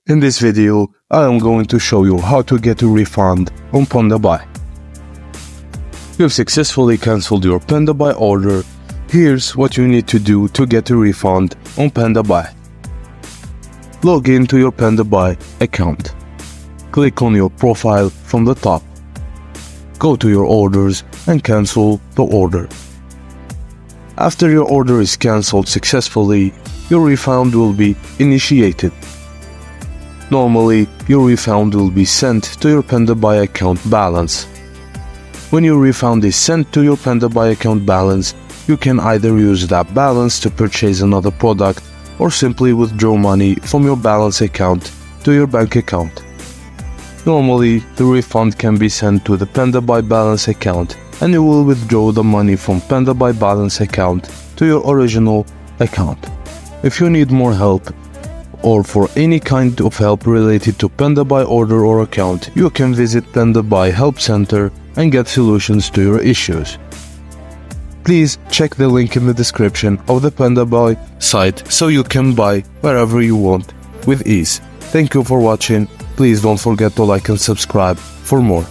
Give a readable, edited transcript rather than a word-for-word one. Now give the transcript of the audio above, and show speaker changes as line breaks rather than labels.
In this video, I am going to show you how to get a refund on Pandabuy. You've successfully cancelled your Pandabuy order. Here's what you need to do to get a refund on Pandabuy. Log into your Pandabuy account. Click on your profile from the top. Go to your orders and cancel the order. After your order is cancelled successfully, your refund will be initiated. Normally, your refund will be sent to your Pandabuy account balance. When your refund is sent to your Pandabuy account balance, you can either use that balance to purchase another product or simply withdraw money from your balance account to your bank account. Normally, the refund can be sent to the Pandabuy balance account and you will withdraw the money from Pandabuy balance account to your original account. If you need more help or for any kind of help related to Pandabuy order or account, you can visit Pandabuy Help Center and get solutions to your issues. Please check the link in the description of the Pandabuy site so you can buy wherever you want with ease. Thank you for watching. Please don't forget to like and subscribe for more.